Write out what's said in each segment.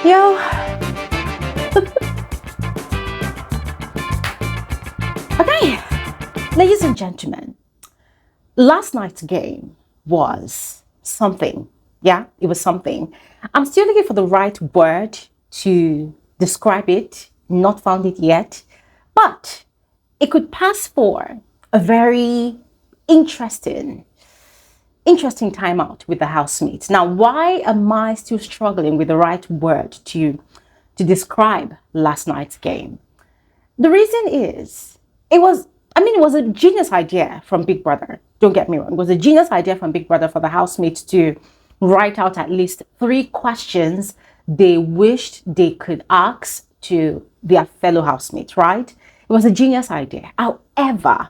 Yo. Okay, ladies and gentlemen, last night's game was something. Yeah, it was something. I'm still looking for the right word to describe it, not found it yet, but it could pass for a very interesting time out with the housemates. Now, why am I still struggling with the right word to describe last night's game? The reason is, it was a genius idea from Big Brother. Don't get me wrong. It was a genius idea from Big Brother for the housemates to write out at least 3 questions they wished they could ask to their fellow housemates, right? It was a genius idea. However,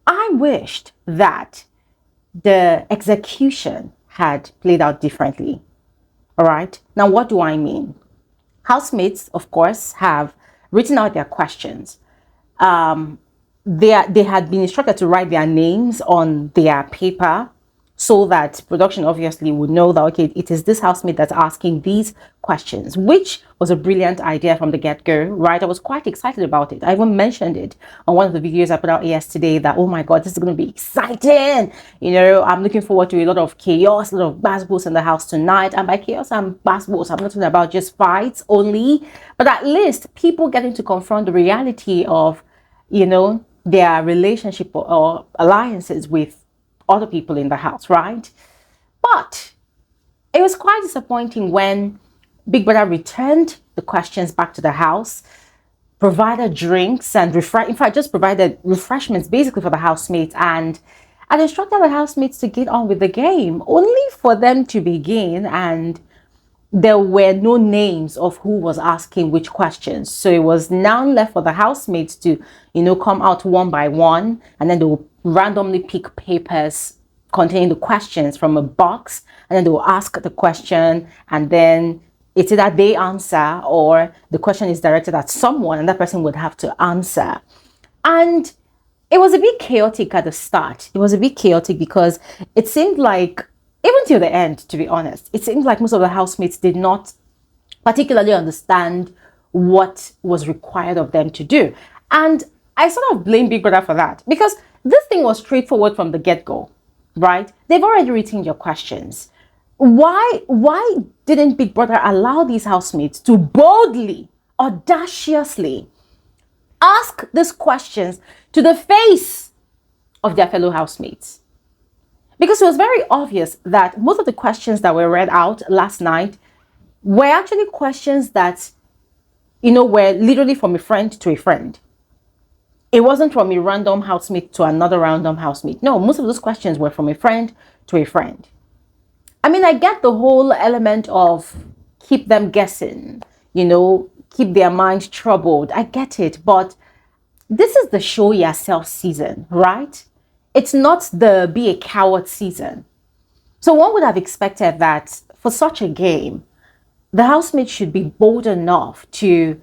I wished that the execution had played out differently. All right. Now, what do I mean? Housemates, of course, have written out their questions. They had been instructed to write their names on their paper so that production obviously would know that, okay, it is this housemate that's asking these questions, which was a brilliant idea from the get-go, right? I was quite excited about it. I even mentioned it on one of the videos I put out yesterday that, oh my God, this is going to be exciting. You know, I'm looking forward to a lot of chaos, a lot of basketballs in the house tonight. And by chaos and basketballs, I'm not talking about just fights only, but at least people getting to confront the reality of, you know, their relationship or alliances with other people in the house, right? But it was quite disappointing when Big Brother returned the questions back to the house, provided drinks and just provided refreshments basically for the housemates, and instructed the housemates to get on with the game, only for them to begin and there were no names of who was asking which questions. So it was now left for the housemates to, you know, come out one by one, and then they will randomly pick papers containing the questions from a box, and then they will ask the question, and then it's either they answer or the question is directed at someone and that person would have to answer. And it was a bit chaotic at the start. It was a bit chaotic because it seemed like, even till the end, to be honest, it seemed like most of the housemates did not particularly understand what was required of them to do. And I sort of blame Big Brother for that, because this thing was straightforward from the get-go, right? They've already written your questions. Why didn't Big Brother allow these housemates to boldly, audaciously ask these questions to the face of their fellow housemates? Because it was very obvious that most of the questions that were read out last night were actually questions that, you know, were literally from a friend to a friend. It wasn't from a random housemate to another random housemate. No, most of those questions were from a friend to a friend. I mean, I get the whole element of keep them guessing, you know, keep their mind troubled. I get it. But this is the show yourself season, right? It's not the be a coward season. So one would have expected that for such a game, the housemates should be bold enough to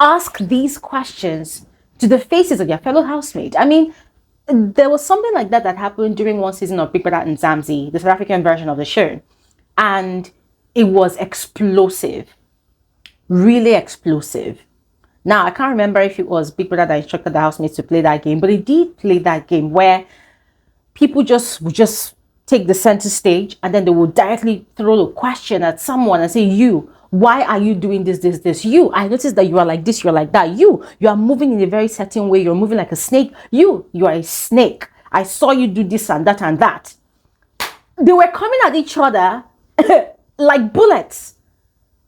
ask these questions to the faces of their fellow housemates. I mean, there was something like that happened during one season of Big Brother and Zamzi, the South African version of the show. And it was explosive, really explosive. Now, I can't remember if it was Big Brother that instructed the housemates to play that game, but they did play that game where people would just take the center stage, and then they would directly throw the question at someone and say, you, why are you doing this? You, I noticed that you are like this, you're like that. You are moving in a very certain way. You're moving like a snake. You are a snake. I saw you do this and that and that. They were coming at each other like bullets.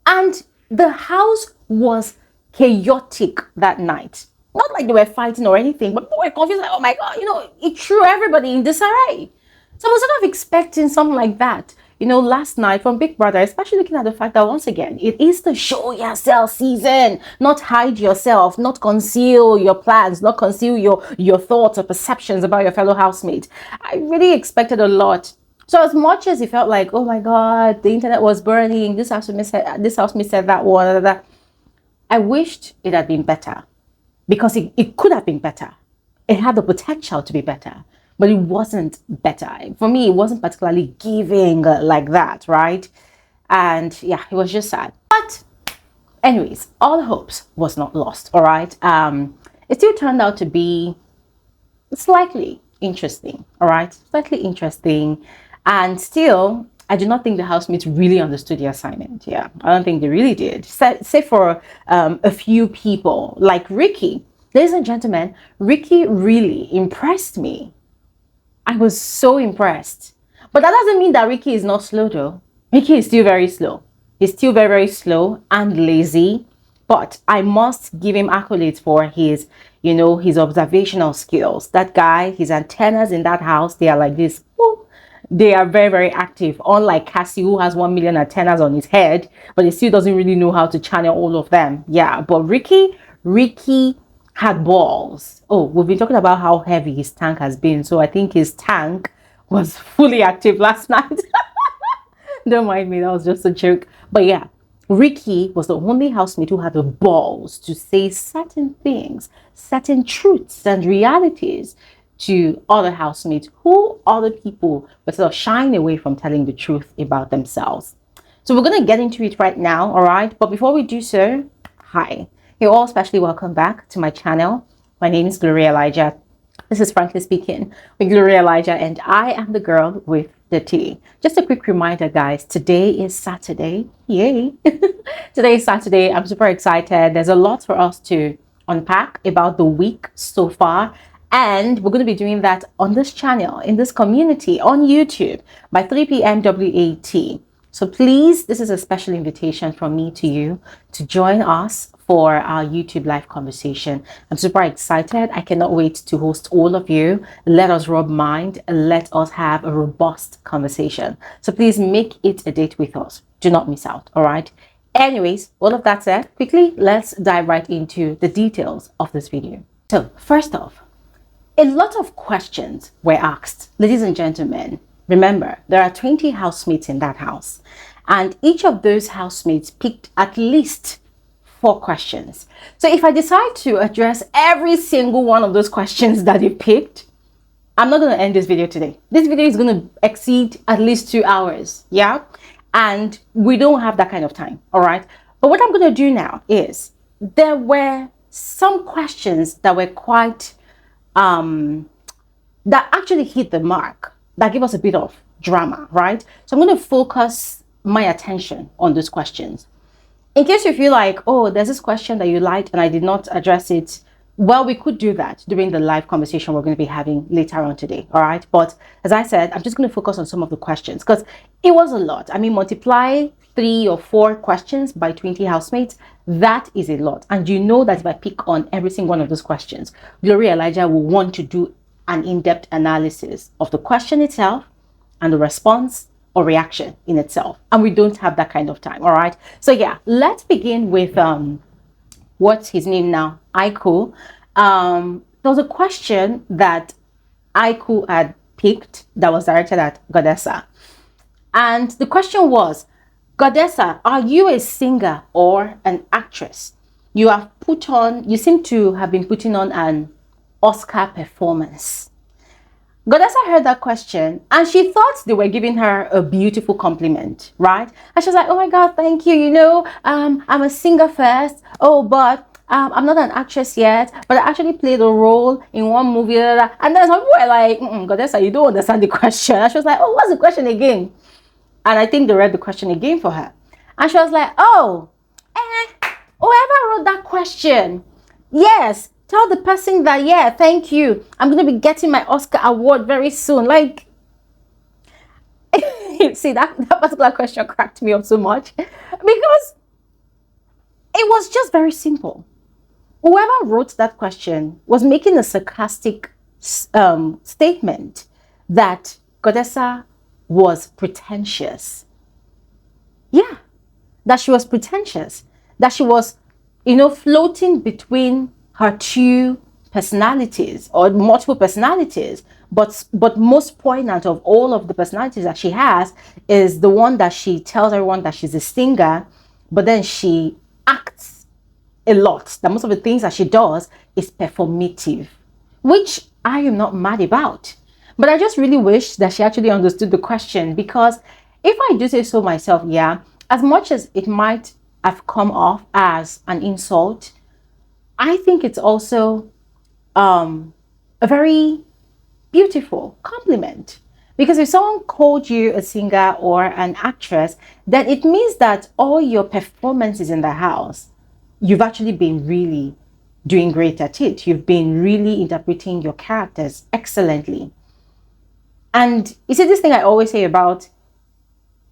And the house was chaotic that night. Not like they were fighting or anything, but people were confused, like, oh my God, you know, it threw everybody in disarray. So I was sort of expecting something like that, you know, last night from Big Brother, especially looking at the fact that, once again, it is the show yourself season, not hide yourself, not conceal your plans, not conceal your thoughts or perceptions about your fellow housemate. I really expected a lot. So as much as it felt like, oh my God, the internet was burning, this housemate said that one, that, I wished it had been better, because it could have been better. It had the potential to be better, but it wasn't better. For me, it wasn't particularly giving like that, right? And yeah, it was just sad. But anyways, all hopes was not lost. All right. It still turned out to be slightly interesting. All right, slightly interesting. And still, I do not think the housemates really understood the assignment. Yeah, I don't think they really did. Say for a few people like Ricky. Ladies and gentlemen, Ricky really impressed me. I was so impressed. But that doesn't mean that Ricky is not slow though. Ricky is still very slow. He's still very, very slow and lazy. But I must give him accolades for his, his observational skills. That guy, his antennas in that house, they are like this. Woo. They are very, very active. Unlike Cassie, who has 1 million antennas on his head, but he still doesn't really know how to channel all of them. Yeah, but Ricky had balls. Oh, we've been talking about how heavy his tank has been. So I think his tank was fully active last night. Don't mind me, that was just a joke. But yeah, Ricky was the only housemate who had the balls to say certain things, certain truths and realities to other housemates who other people were sort of shying away from telling the truth about themselves. So we're going to get into it right now, all right? But before we do so, hi. You're all especially welcome back to my channel. My name is Bbnaija. This is Frankly Speaking with Bbnaija, and I am the girl with the tea. Just a quick reminder, guys, today is Saturday. Yay! Today is Saturday. I'm super excited. There's a lot for us to unpack about the week so far. And we're going to be doing that on this channel, in this community, on YouTube by 3 p.m. WAT. So please, this is a special invitation from me to you to join us for our YouTube live conversation. I'm super excited. I cannot wait to host all of you. Let us rub mind and let us have a robust conversation. So please make it a date with us. Do not miss out, all right? Anyways, all of that said, quickly, let's dive right into the details of this video. So first off, a lot of questions were asked. Ladies and gentlemen, remember, there are 20 housemates in that house, and each of those housemates picked at least 4 questions. So if I decide to address every single one of those questions that you picked, I'm not going to end this video today. This video is going to exceed at least 2 hours. Yeah. And we don't have that kind of time. All right. But what I'm going to do now is there were some questions that were quite, that actually hit the mark, that give us a bit of drama. Right. So I'm going to focus my attention on those questions. In case you feel like, oh, there's this question that you liked and I did not address it, well, we could do that during the live conversation we're going to be having later on today, all right? But as I said, I'm just going to focus on some of the questions because it was a lot. I mean, multiply 3 or 4 questions by 20 housemates, that is a lot. And you know that if I pick on every single one of those questions, Bbnaija will want to do an in-depth analysis of the question itself and the response or reaction in itself, and we don't have that kind of time. All right, so yeah, let's begin with what's his name now, Aiku. There was a question that Aiku had picked that was directed at Goddessa, and the question was, Goddessa, are you a singer or an actress? You seem to have been putting on an Oscar performance. Goddessa heard that question and she thought they were giving her a beautiful compliment, right? And she was like, oh my God, thank you. I'm a singer first. Oh, but I'm not an actress yet, but I actually played a role in one movie. And then some people were like, Goddessa, you don't understand the question. And she was like, oh, what's the question again? And I think they read the question again for her. And she was like, oh, whoever wrote that question, yes, tell the person that, yeah, thank you. I'm going to be getting my Oscar award very soon. Like, see, that particular question cracked me up so much because it was just very simple. Whoever wrote that question was making a sarcastic statement that Goddessa was pretentious. Yeah, that she was pretentious, that she was, floating between her 2 personalities or multiple personalities, but most poignant of all of the personalities that she has is the one that she tells everyone that she's a singer, but then she acts a lot, that most of the things that she does is performative, which I am not mad about. But I just really wish that she actually understood the question, because if I do say so myself, yeah, as much as it might have come off as an insult, I think it's also a very beautiful compliment. Because if someone called you a singer or an actress, then it means that all your performances in the house, you've actually been really doing great at it. You've been really interpreting your characters excellently. And you see, this thing I always say about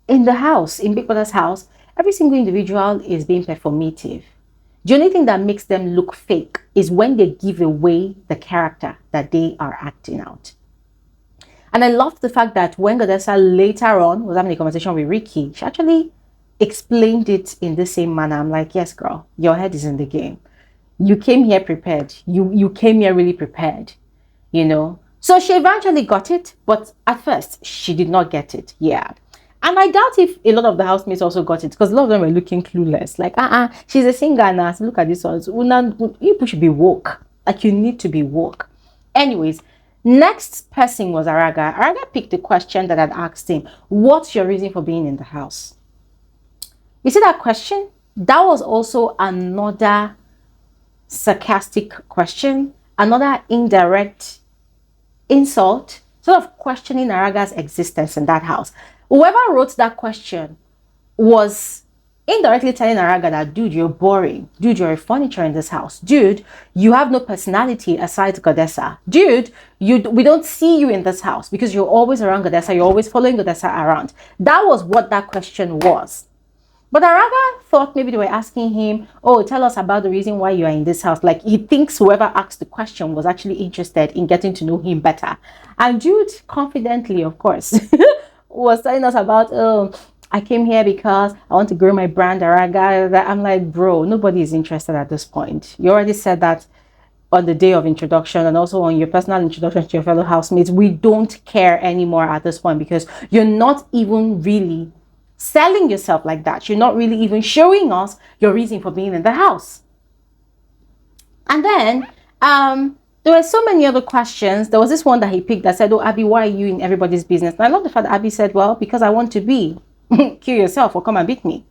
in the house, in Big Brother's house, every single individual is being performative. The only thing that makes them look fake is when they give away the character that they are acting out. And I love the fact that when GODDESSA later on was having a conversation with Ricky, she actually explained it in the same manner. I'm like, yes, girl, your head is in the game. You came here prepared. You came here really prepared, you know. So she eventually got it, but at first she did not get it. Yeah. And I doubt if a lot of the housemates also got it, because a lot of them were looking clueless. Like, she's a singer now. So look at this one. So, you should be woke. Like, you need to be woke. Anyways, next person was Araga. Araga picked the question that I'd asked him. What's your reason for being in the house? You see that question? That was also another sarcastic question, another indirect insult, sort of questioning Araga's existence in that house. Whoever wrote that question was indirectly telling Araga that, dude, you're boring. Dude, you're a furniture in this house. Dude, you have no personality aside GODDESSA. Dude, we don't see you in this house because you're always around GODDESSA. You're always following GODDESSA around. That was what that question was. But Araga thought maybe they were asking him, oh, tell us about the reason why you are in this house. Like, he thinks whoever asked the question was actually interested in getting to know him better. And Jude, confidently, of course, was telling us about, oh, I came here because I want to grow my brand, Araga. I'm like, bro, nobody is interested at this point. You already said that on the day of introduction and also on your personal introduction to your fellow housemates. We don't care anymore at this point because you're not even really selling yourself like that. You're not really even showing us your reason for being in the house. And then there were so many other questions. There was this one that he picked that said, oh, Abby, why are you in everybody's business? And I love the fact that Abby said, well, because I want to be. Kill yourself or come and beat me.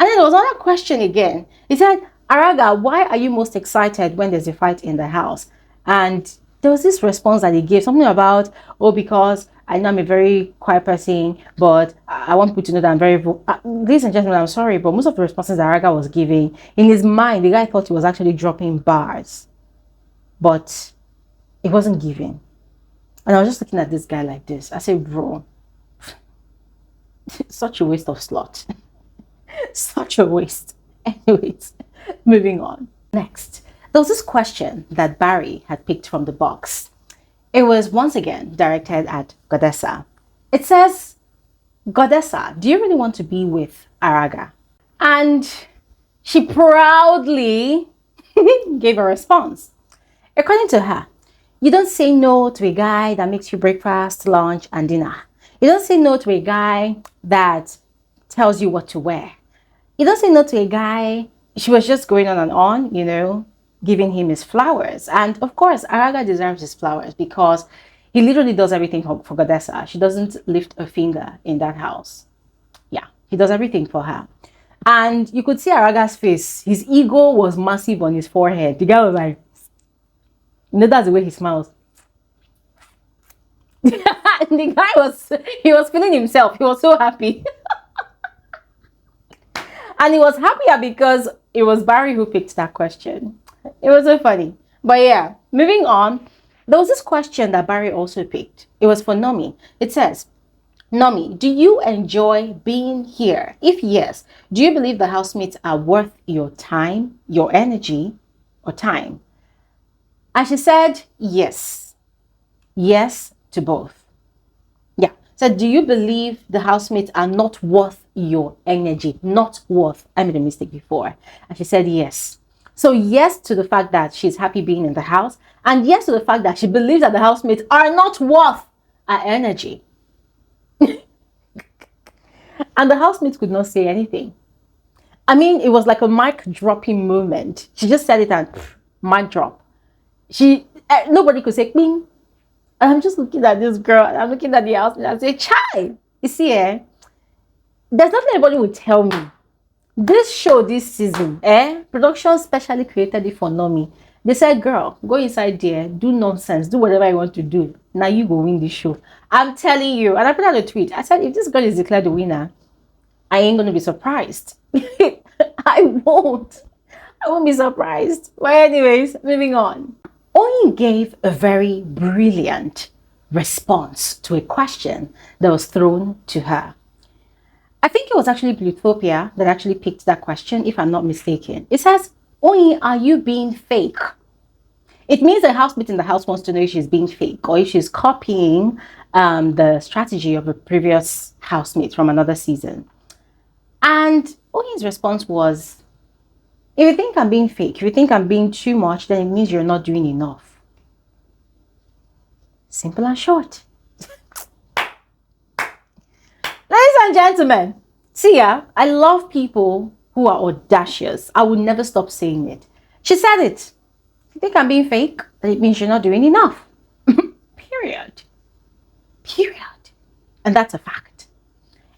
And then there was another question again. He said, Araga, why are you most excited when there's a fight in the house? And there was this response that he gave, something about, oh, because I know I'm a very quiet person, but I want people to know that I'm very... ladies and gentlemen, I'm sorry, but most of the responses that Araga was giving, in his mind, the guy thought he was actually dropping bars. But it wasn't giving. And I was just looking at this guy like this. I said, bro, such a waste of slot. Such a waste. Anyways, moving on. Next, there was this question that Barry had picked from the box. It was once again directed at GODDESSA. It says, GODDESSA, do you really want to be with Araga? And she proudly gave a response. According to her, you don't say no to a guy that makes you breakfast, lunch, and dinner. You don't say no to a guy that tells you what to wear. You don't say no to a guy. She was just going on and on, you know, giving him his flowers. And of course, Araga deserves his flowers because he literally does everything for GODDESSA. She doesn't lift a finger in that house. Yeah, he does everything for her. And you could see Araga's face. His ego was massive on his forehead. The guy was like, you know, that's the way he smiles. And the guy he was feeling himself. He was so happy. And he was happier because it was Barry who picked that question. It was so funny. But yeah, moving on. There was this question that Barry also picked. It was for Nomi. It says, Nomi, do you enjoy being here? If yes, do you believe the housemates are worth your time, your energy, or time? And she said, yes. Yes to both. Yeah. So do you believe the housemates are not worth your energy? Not worth. I made a mistake before. And she said, yes. So yes to the fact that she's happy being in the house. And yes to the fact that she believes that the housemates are not worth her energy. And the housemates could not say anything. I mean, it was like a mic dropping moment. She just said it and mic drop. Nobody could say bing. And I'm just looking at this girl. I'm looking at the house and I say, chai. You see, There's nothing anybody will tell me. This show this season, production specially created it for Nomi. They said, girl, go inside there, do nonsense, do whatever you want to do. Now you go win this show. I'm telling you. And I put out a tweet. I said, if this girl is declared the winner, I ain't going to be surprised. I won't. I won't be surprised. Well, anyways, moving on. Oyin gave a very brilliant response to a question that was thrown to her. I think it was actually Blutopia that actually picked that question, if I'm not mistaken. It says, Oyin, are you being fake? It means the housemate in the house wants to know if she's being fake or if she's copying the strategy of a previous housemate from another season. And Oyin's response was, if you think I'm being fake, if you think I'm being too much, then it means you're not doing enough. Simple and short. Ladies and gentlemen, see ya, I love people who are audacious. I will never stop saying it. She said it. If you think I'm being fake, then it means you're not doing enough. Period. Period. And that's a fact.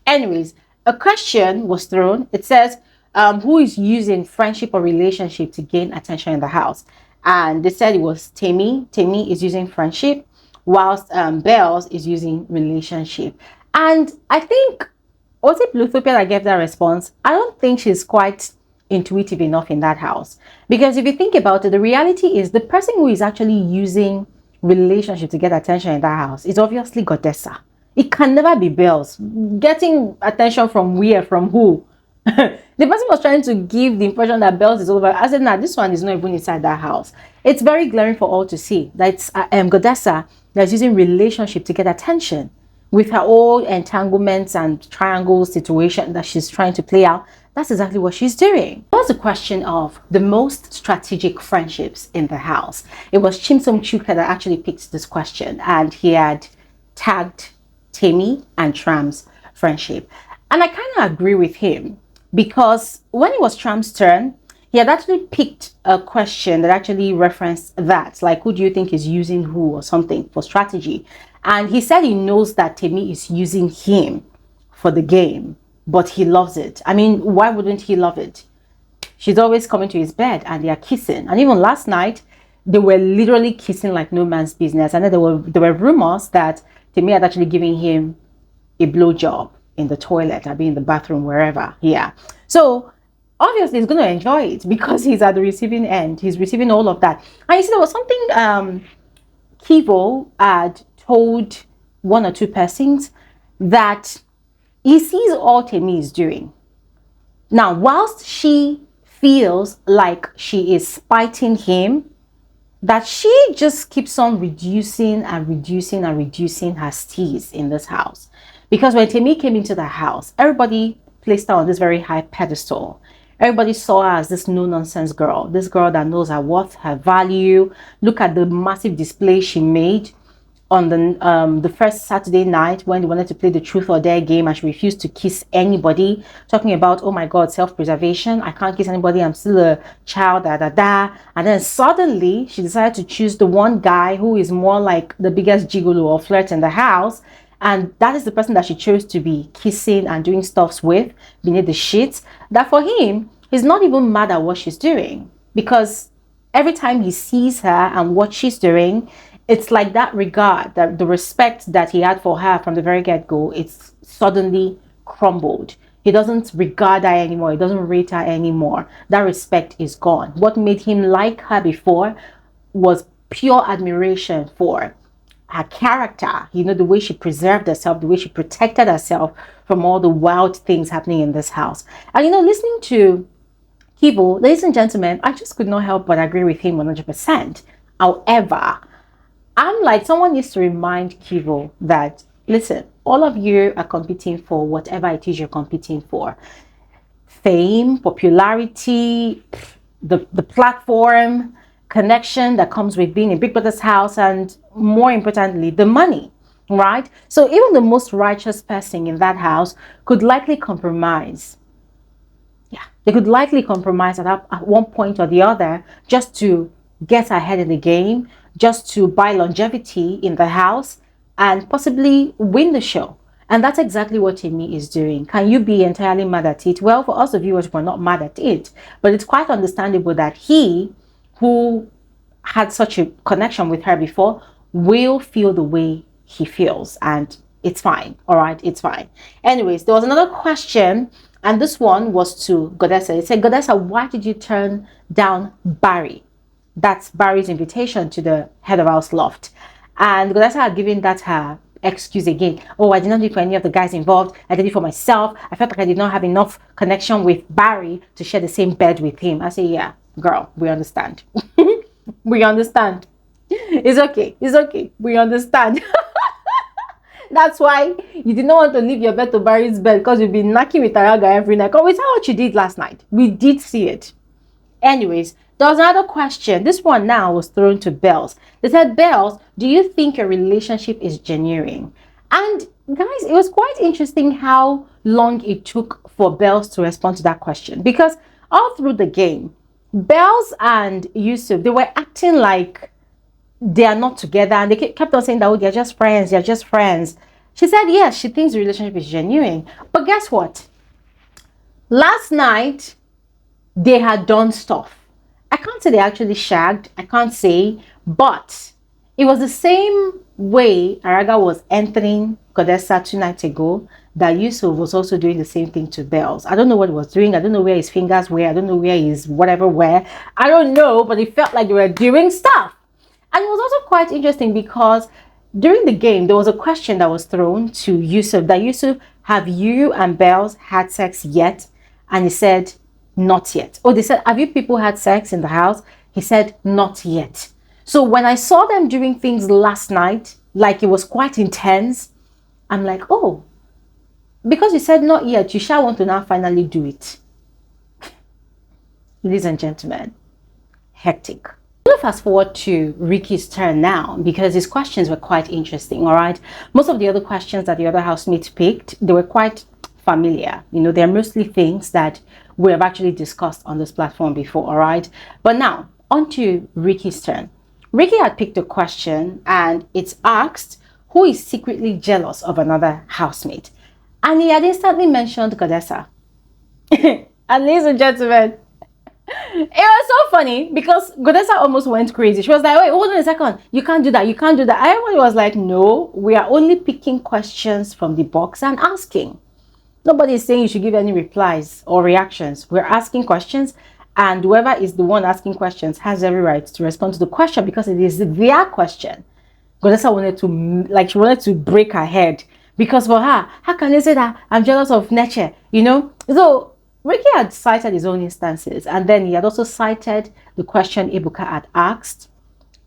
Anyways, a question was thrown. It says, who is using friendship or relationship to gain attention in the house? And they said it was Temi. Temi is using friendship, whilst Bells is using relationship. And I think, was it Bluthopia that gave that response? I don't think she's quite intuitive enough in that house. Because if you think about it, the reality is the person who is actually using relationship to get attention in that house is obviously Goddessa. It can never be Bells. Getting attention from where, from who? The person was trying to give the impression that Bells is over. I said, nah, this one is not even inside that house. It's very glaring for all to see that it's Goddessa that's using relationship to get attention with her own entanglements and triangle situation that she's trying to play out. That's exactly what she's doing. It was a question of the most strategic friendships in the house. It was Chimsom Chuka that actually picked this question, and he had tagged Temi and Tram's friendship. And I kind of agree with him, because when it was Tram's turn, he had actually picked a question that actually referenced that, like, who do you think is using who or something for strategy? And he said he knows that Temi is using him for the game, but he loves it. I mean, why wouldn't he love it? She's always coming to his bed and they are kissing. And even last night, they were literally kissing like no man's business. And then there were rumors that Temi had actually given him a blowjob in the toilet, or be in the bathroom, wherever. Yeah. So obviously he's going to enjoy it because he's at the receiving end. He's receiving all of that. And you see, there was something Keivo had told one or two persons, that he sees all Temi is doing. Now, whilst she feels like she is spiting him, that she just keeps on reducing and reducing and reducing her steez in this house. Because when Temi came into the house, everybody placed her on this very high pedestal. Everybody saw her as this no-nonsense girl, this girl that knows her worth, her value. Look at the massive display she made on the first Saturday night when they wanted to play the truth or dare game, and she refused to kiss anybody, talking about, oh my God, self-preservation, I can't kiss anybody, I'm still a child, and then suddenly she decided to choose the one guy who is more like the biggest gigolo or flirt in the house, and that is the person that she chose to be kissing and doing stuffs with beneath the sheets. That for him, he's not even mad at what she's doing, because every time he sees her and what she's doing, it's like that regard, that the respect that he had for her from the very get-go, it's suddenly crumbled. He doesn't regard her anymore. He doesn't rate her anymore. That respect is gone. What made him like her before was pure admiration for her character, you know, the way she preserved herself, the way she protected herself from all the wild things happening in this house. And, you know, listening to Keivo, ladies and gentlemen, I just could not help but agree with him 100%. However, I'm like, someone needs to remind Keivo that, listen, all of you are competing for whatever it is you're competing for. Fame, popularity, the platform, connection that comes with being in Big Brother's house, and more importantly, the money, right? So even the most righteous person in that house could likely compromise. Yeah, they could likely compromise at one point or the other just to get ahead in the game, just to buy longevity in the house and possibly win the show. And that's exactly what Temi is doing. Can you be entirely mad at it? Well, for us, the viewers, we're not mad at it. But it's quite understandable that he, who had such a connection with her before, will feel the way he feels. And it's fine. All right, it's fine. Anyways, there was another question. And this one was to Goddessa. It said, Goddessa, why did you turn down Barry? That's Barry's invitation to the head of house loft. And Goddessa had given that her excuse again. Oh, I did not do it for any of the guys involved. I did it for myself. I felt like I did not have enough connection with Barry to share the same bed with him. I say, yeah, girl, we understand. We understand. It's okay. It's okay. We understand. That's why you did not want to leave your bed to Barry's bed, because you've been knocking with Araga every night. Oh, is that what you did last night? We did see it. Anyways, there was another question. This one now was thrown to Bells. They said, Bells, do you think your relationship is genuine? And guys, it was quite interesting how long it took for Bells to respond to that question, because all through the game, Bells and Yusuf, they were acting like they are not together, and they kept on saying that, oh, they're just friends, they're just friends. She said yes, she thinks the relationship is genuine. But guess what? Last night, they had done stuff. I can't say they actually shagged, I can't say, but it was the same way Araga was entering Goddessa 2 nights ago that Yusuf was also doing the same thing to Bells. I don't know what he was doing. I don't know where his fingers were. I don't know where his whatever were. I don't know, but it felt like they were doing stuff. And it was also quite interesting because during the game, there was a question that was thrown to Yusuf, that Yusuf, have you and Bells had sex yet? And he said, not yet. Oh, they said, have you people had sex in the house? He said, not yet. So when I saw them doing things last night, like it was quite intense, I'm like, oh, because you said not yet, you shall want to now finally do it. Ladies and gentlemen, hectic. Fast forward to Ricky's turn now, because his questions were quite interesting. All right, most of the other questions that the other housemates picked, they were quite familiar. You know, they're mostly things that we have actually discussed on this platform before. All right, but now on to Ricky's turn. Ricky had picked a question, and it's asked, who is secretly jealous of another housemate? And he had instantly mentioned Goddessa. And ladies and gentlemen, it was so funny because Goddessa almost went crazy. She was like, wait, hold on a second. You can't do that. You can't do that. Everybody was like, no, we are only picking questions from the box and asking. Nobody is saying you should give any replies or reactions. We're asking questions, and whoever is the one asking questions has every right to respond to the question because it is their question. Goddessa wanted to, like, she wanted to break her head because for her, how can they say that I'm jealous of nature? You know? So Ricky had cited his own instances, and then he had also cited the question Ebuka had asked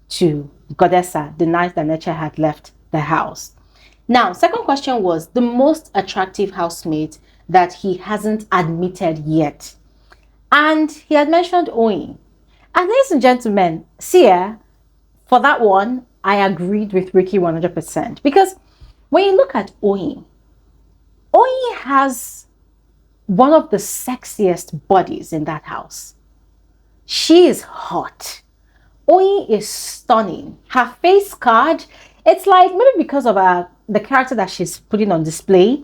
to Goddessa the night that Nature had left the house. Now, second question was the most attractive housemate that he hasn't admitted yet. And he had mentioned Oyin. And ladies and gentlemen, see here, for that one, I agreed with Ricky 100%. Because when you look at Oyin, Oyin has one of the sexiest bodies in that house. She is hot. Oyin is stunning. Her face card, it's like maybe because of the character that she's putting on display,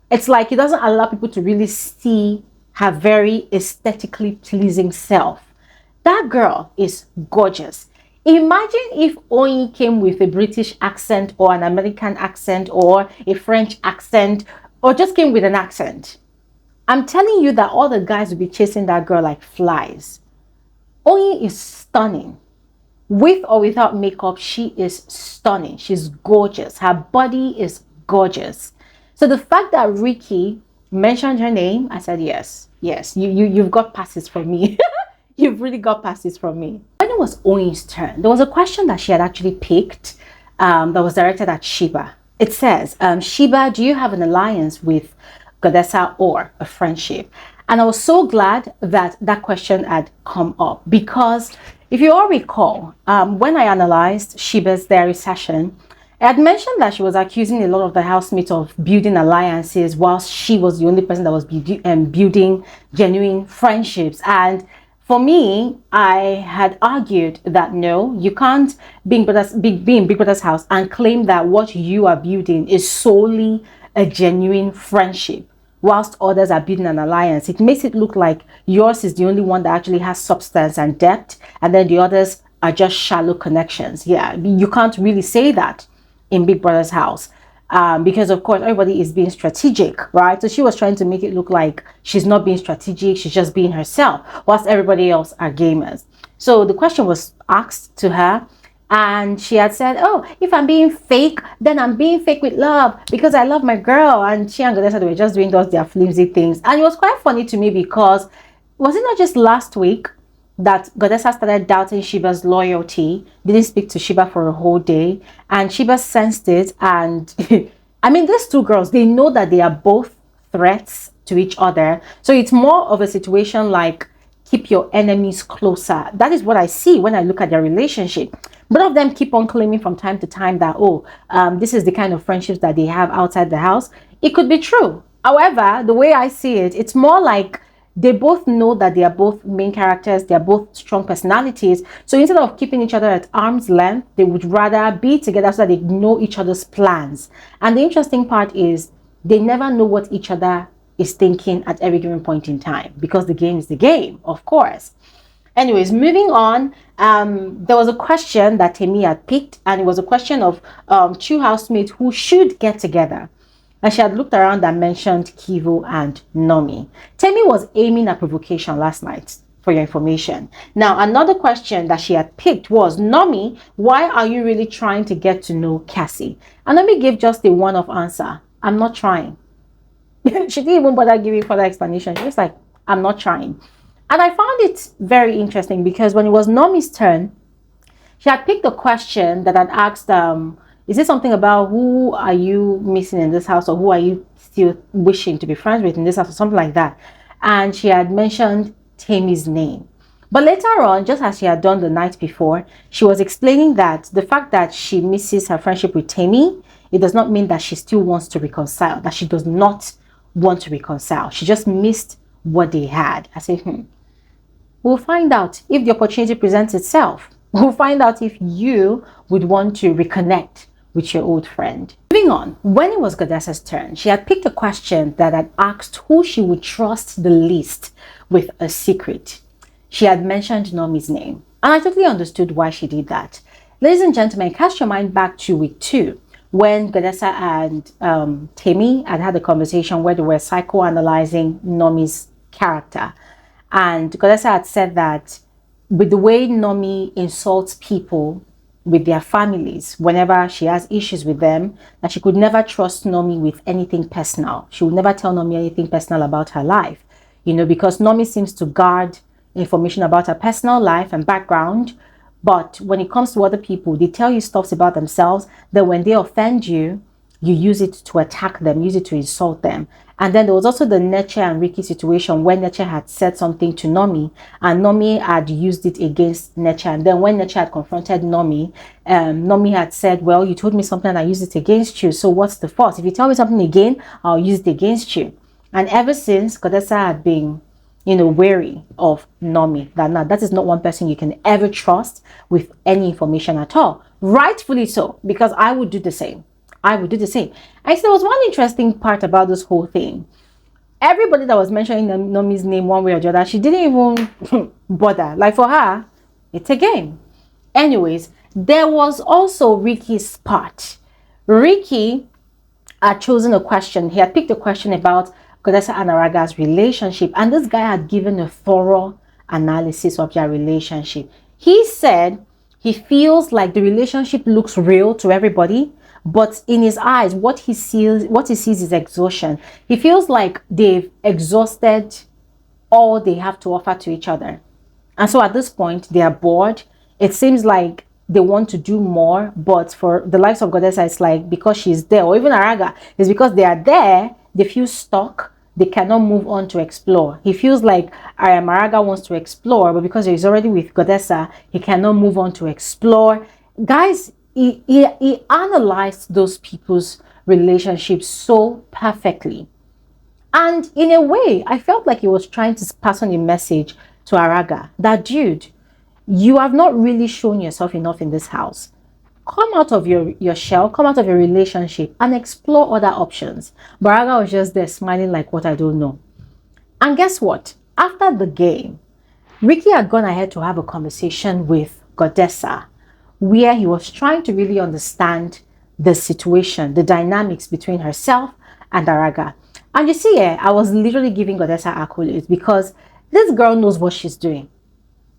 it's like it doesn't allow people to really see her very aesthetically pleasing self. That girl is gorgeous. Imagine if Oyin came with a British accent or an American accent or a French accent or just came with an accent. I'm telling you that all the guys will be chasing that girl like flies. Oyin is stunning. With or without makeup, she is stunning. She's gorgeous. Her body is gorgeous. So the fact that Ricky mentioned her name, I said, yes, you've got passes from me. You've really got passes from me. When it was Oyin's turn, there was a question that she had actually picked that was directed at Shiba. It says, Shiba, do you have an alliance with Goddessa or a friendship? And I was so glad that that question had come up, because if you all recall, when I analyzed Shiba's diary session, I had mentioned that she was accusing a lot of the housemates of building alliances whilst she was the only person that was building genuine friendships. And for me, I had argued that no, you can't be in Big Brother's house and claim that what you are building is solely a genuine friendship, whilst others are building an alliance. It makes it look like yours is the only one that actually has substance and depth, and then the others are just shallow connections. Yeah, you can't really say that in Big Brother's house. Because of course everybody is being strategic, right? So she was trying to make it look like she's not being strategic, she's just being herself, whilst everybody else are gamers. So the question was asked to her, and she had said, oh, if I'm being fake, then I'm being fake with love because I love my girl. And she and Godessa, they were just doing those their flimsy things. And it was quite funny to me because was it not just last week that Godessa started doubting Shiba's loyalty, didn't speak to Shiba for a whole day, and Shiba sensed it. And I mean, these two girls, they know that they are both threats to each other. So it's more of a situation like keep your enemies closer. That is what I see when I look at their relationship. Both of them keep on claiming from time to time that, oh, this is the kind of friendships that they have outside the house. It could be true. However, the way I see it, it's more like they both know that they are both main characters, they are both strong personalities. So instead of keeping each other at arm's length, they would rather be together so that they know each other's plans. And the interesting part is they never know what each other is thinking at every given point in time, because the game is the game, of course. Anyways, moving on, there was a question that Temi had picked, and it was a question of two housemates who should get together. And she had looked around and mentioned Keivo and Nomi. Temi was aiming at provocation last night, for your information. Now, another question that she had picked was, Nomi, why are you really trying to get to know Cassie? And Nomi gave just a one-off answer. I'm not trying. She didn't even bother giving further explanation. She was like, I'm not trying. And I found it very interesting because when it was Nomi's turn, she had picked a question that had asked, is it something about who are you missing in this house, or who are you still wishing to be friends with in this house, or something like that. And she had mentioned Temi's name. But later on, just as she had done the night before, she was explaining that the fact that she misses her friendship with Temi, it does not mean that she still wants to reconcile, that she does not want to reconcile. She just missed what they had. I said, we'll find out if the opportunity presents itself. We'll find out if you would want to reconnect with your old friend. Moving on, when it was Godessa's turn, she had picked a question that had asked who she would trust the least with a secret. She had mentioned Nomi's name, and I totally understood why she did that. Ladies and gentlemen, cast your mind back to week 2, when Godessa and Temi had a conversation where they were psychoanalyzing Nomi's character. And Godessa had said that with the way Nomi insults people with their families, whenever she has issues with them, that she could never trust Nomi with anything personal. She would never tell Nomi anything personal about her life, because Nomi seems to guard information about her personal life and background. But when it comes to other people, they tell you stuff about themselves that when they offend you, you use it to attack them, use it to insult them. And then there was also the Neche and Ricky situation where Neche had said something to Nomi, and Nomi had used it against Neche. And then when Neche had confronted Nomi, Nomi had said, well, you told me something and I used it against you, so what's the fuss? If you tell me something again, I'll use it against you. And ever since, Godessa had been wary of Nomi, that is not one person you can ever trust with any information at all. Rightfully so, because I would do the same. I would do the same. And so there was one interesting part about this whole thing. Everybody that was mentioning Nomi's name one way or the other, she didn't even bother. Like, for her, it's a game. Anyways, there was also Ricky's part. Ricky had chosen a question. He had picked a question about Godessa and Araga's relationship, and this guy had given a thorough analysis of their relationship. He said he feels like the relationship looks real to everybody, but in his eyes, what he sees is exhaustion. He feels like they've exhausted all they have to offer to each other. And so at this point, they are bored. It seems like they want to do more, but for the likes of Godessa, it's like because she's there, or even Araga, it's because they are there, they feel stuck. They cannot move on to explore. He feels like Araga wants to explore, but because he's already with Godessa, he cannot move on to explore. Guys, he analyzed those people's relationships so perfectly. And in a way, I felt like he was trying to pass on a message to Araga that, dude, you have not really shown yourself enough in this house. come out of your shell, come out of your relationship and explore other options. But Araga was just there smiling like, what, I don't know. And guess what? After the game, Ricky had gone ahead to have a conversation with Goddessa, where he was trying to really understand the situation, the dynamics between herself and Araga. And you see, I was literally giving Goddessa accolades because this girl knows what she's doing.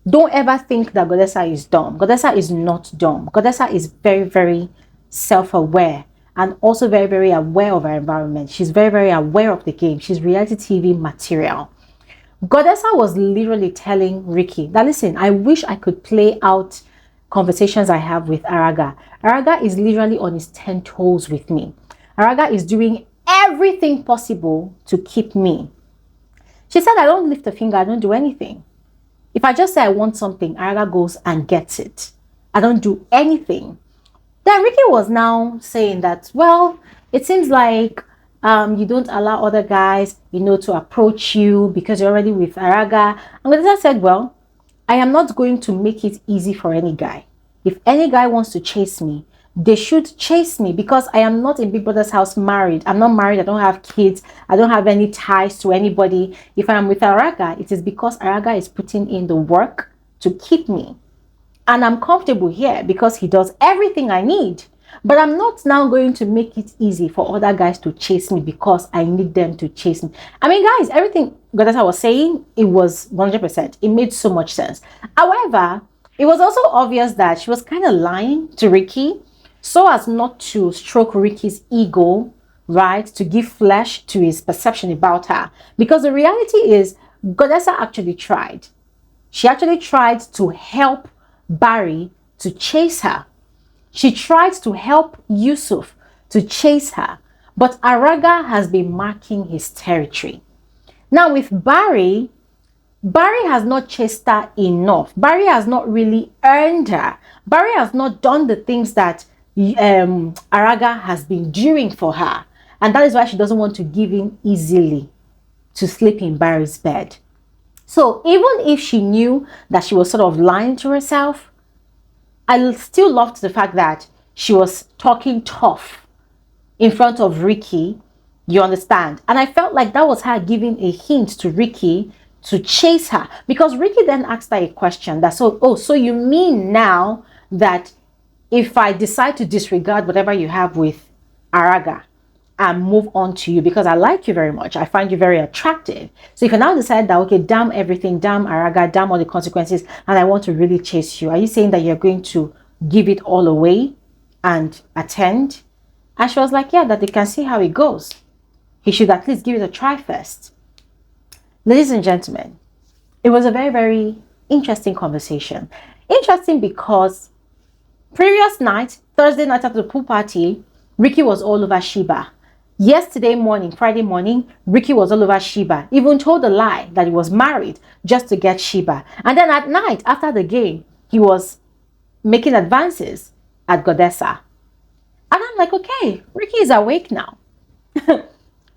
Don't ever think that Goddessa is dumb. Goddessa is not dumb. Goddessa is very, very self-aware and also very, very aware of her environment. She's very, very aware of the game. She's reality TV material. Goddessa was literally telling Ricky that, listen, I wish I could play out conversations I have with Araga. Araga is literally on his 10 toes with me. Araga is doing everything possible to keep me. She said, I don't lift a finger. I don't do anything. If I just say I want something, Araga goes and gets it. I don't do anything. Then Ricky was now saying that, well, it seems like you don't allow other guys, to approach you because you're already with Araga. And Goddessa said, well, I am not going to make it easy for any guy. If any guy wants to chase me, they should chase me because I am not in Big Brother's house married. I'm not married. I don't have kids. I don't have any ties to anybody. If I am with Araga, it is because Araga is putting in the work to keep me. And I'm comfortable here because he does everything I need. But I'm not now going to make it easy for other guys to chase me because I need them to chase me. I mean, guys, everything Goddessa was saying, it was 100%. It made so much sense. However, it was also obvious that she was kind of lying to Ricky so as not to stroke Ricky's ego, right? To give flesh to his perception about her. Because the reality is, Goddessa actually tried. She actually tried to help Barry to chase her. She tried to help Yusuf to chase her. But Araga has been marking his territory. Now with Barry has not chased her enough. Barry has not really earned her. Barry has not done the things that Araga has been doing for her. And that is why she doesn't want to give in easily to sleep in Barry's bed. So even if she knew that she was sort of lying to herself, I still loved the fact that she was talking tough in front of Ricky, you understand? And I felt like that was her giving a hint to Ricky to chase her. Because Ricky then asked her a question that, so you mean now that if I decide to disregard whatever you have with Araga and move on to you because I like you very much, I find you very attractive. So if you now decide that, okay, damn everything, damn Araga, damn all the consequences, and I want to really chase you, are you saying that you're going to give it all away and attend? And she was like, yeah, that they can see how it goes. He should at least give it a try first. Ladies and gentlemen, it was a very, very interesting conversation. Interesting because previous night, Thursday night after the pool party, Ricky was all over Sheba. Yesterday morning, Friday morning, Ricky was all over Sheba. Even told a lie that he was married just to get Sheba. And then at night, after the game, he was making advances at Goddessa. And I'm like, okay, Ricky is awake now.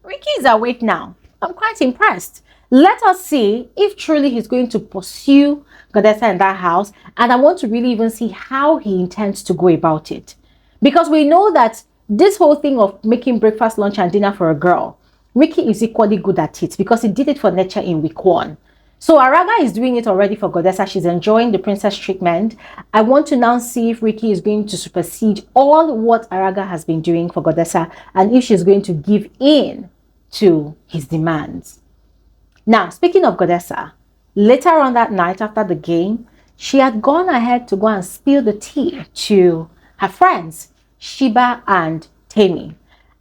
Ricky is awake now. I'm quite impressed. Let us see if truly he's going to pursue Goddessa in that house. And I want to really even see how he intends to go about it. Because we know that this whole thing of making breakfast, lunch, and dinner for a girl, Ricky is equally good at it because he did it for Nature in week 1. So Araga is doing it already for Goddessa. She's enjoying the princess treatment. I want to now see if Ricky is going to supersede all what Araga has been doing for Goddessa and if she's going to give in to his demands. Now, speaking of Goddessa, later on that night after the game, she had gone ahead to go and spill the tea to her friends, Sheba and Temi.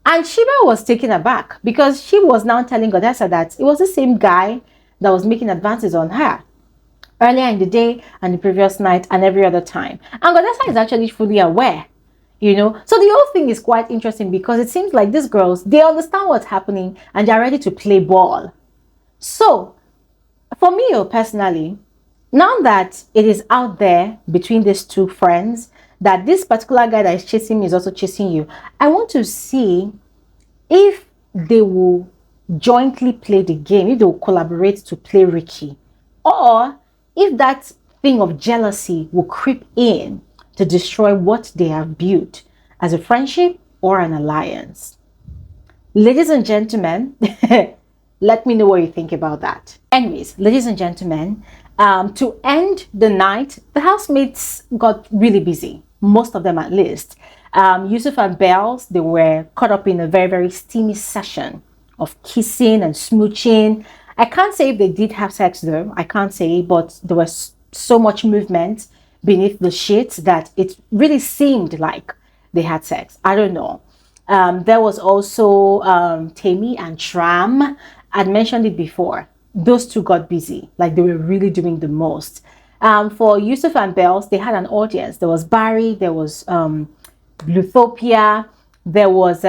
And Sheba was taken aback because she was now telling Goddessa that it was the same guy that was making advances on her earlier in the day and the previous night and every other time. And Goddessa is actually fully aware, So the whole thing is quite interesting because it seems like these girls, they understand what's happening and they're ready to play ball. So for me personally, now that it is out there between these two friends, that this particular guy that is chasing me is also chasing you, I want to see if they will jointly play the game, if they will collaborate to play Ricky, or if that thing of jealousy will creep in to destroy what they have built as a friendship or an alliance. Ladies and gentlemen, let me know what you think about that. Anyways, ladies and gentlemen, to end the night, the housemates got really busy, most of them at least. Yusuf and Bells, they were caught up in a very, very steamy session of kissing and smooching. I can't say if they did have sex though, I can't say, but there was so much movement beneath the sheets that it really seemed like they had sex. I don't know. There was also Temi and Tram. I'd mentioned it before. Those two got busy, like they were really doing the most. For Yusuf and Bells, they had an audience. There was Barry, there was Bluthopia, there was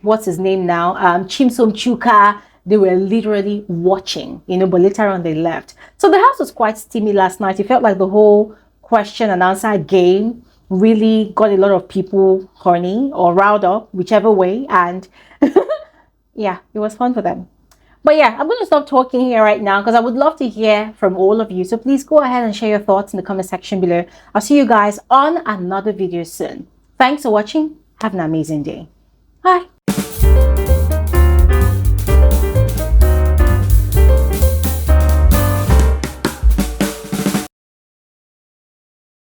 what's his name now, Chimsom Chuka. They were literally watching, you know, but later on they left. So the house was quite steamy last night. It felt like the whole question and answer game really got a lot of people horny or riled up, whichever way. And yeah, it was fun for them. But yeah, I'm going to stop talking here right now because I would love to hear from all of you. So please go ahead and share your thoughts in the comment section below. I'll see you guys on another video soon. Thanks for watching. Have an amazing day. Bye.